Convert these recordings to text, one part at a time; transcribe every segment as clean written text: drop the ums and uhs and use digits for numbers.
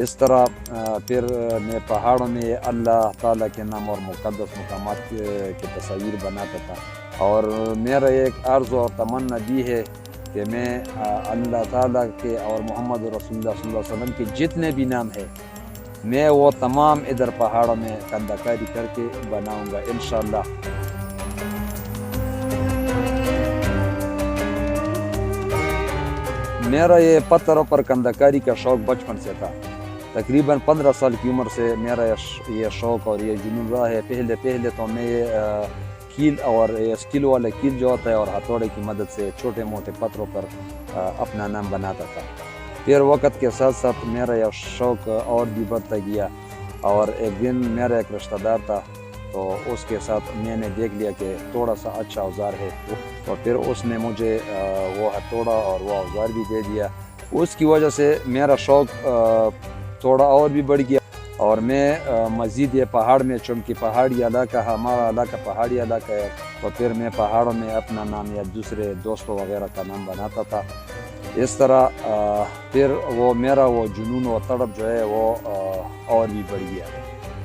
اس طرح پھر میں پہاڑوں میں اللہ تعالیٰ کے نام اور مقدس مقامات کی تصاویر بناتا تھا، اور میرا ایک عرض اور تمنا بھی ہے کہ میں اللہ تعالیٰ کے اور محمد رسول اللہ صلی اللہ علیہ وسلم کے جتنے بھی نام ہیں میں وہ تمام ادھر پہاڑوں میں کندہ کاری کر کے بناؤں گا انشاءاللہ۔ میرا یہ پتھروں پر کندہ کاری کا شوق بچپن سے تھا، تقریباً 15 سال کی عمر سے میرا یہ شوق اور یہ جنون رہا ہے۔ پہلے تو میں یہ کیل اور اسٹیل والا کیل جو ہوتا ہے اور ہتھوڑے کی مدد سے چھوٹے موٹے پتھروں پر اپنا نام بناتا تھا۔ پھر وقت کے ساتھ ساتھ میرا یہ شوق اور بھی بڑھتا گیا، اور ایک دن میرا ایک رشتہ دار تھا، تو اس کے ساتھ میں نے دیکھ لیا کہ تھوڑا سا اچھا اوزار ہے، تو پھر اس نے مجھے وہ ہتھوڑا اور وہ اوزار بھی دے دیا۔ اس کی وجہ سے میرا شوق تھوڑا اور بھی بڑھ گیا، اور میں مزید یہ پہاڑ میں، چونکہ پہاڑی علاقہ ہمارا علاقہ پہاڑی علاقہ ہے، تو پھر میں پہاڑوں میں اپنا نام یا دوسرے دوستوں وغیرہ کا نام بناتا تھا۔ اس طرح پھر وہ میرا وہ جنون و تڑپ جو ہے وہ اور بھی بڑھ گیا،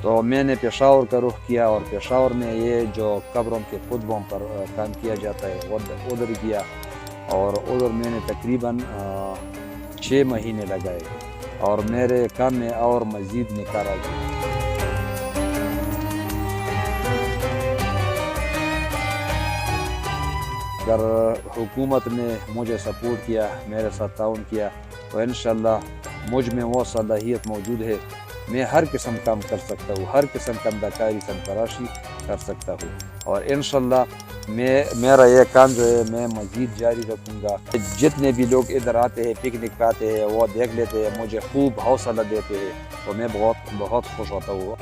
تو میں نے پشاور کا رخ کیا، اور پشاور میں یہ جو قبروں کے خطبوں پر کام کیا جاتا ہے ادھر گیا، اور ادھر میں نے تقریباً 6 مہینے لگائے، اور میرے کام میں اور مزید نکھار آ گیا۔ اگر حکومت نے مجھے سپورٹ کیا، میرے ساتھ تعاون کیا، تو انشاءاللہ مجھ میں وہ صلاحیت موجود ہے، میں ہر قسم کام کر سکتا ہوں، ہر قسم کا کندہ تراشی کر سکتا ہوں، اور انشاءاللہ میرا یہ کام جو ہے میں مزید جاری رکھوں گا۔ جتنے بھی لوگ ادھر آتے ہیں، پکنک پہ آتے ہیں، وہ دیکھ لیتے ہیں، مجھے خوب حوصلہ دیتے ہیں، تو میں بہت خوش ہوتا ہوں۔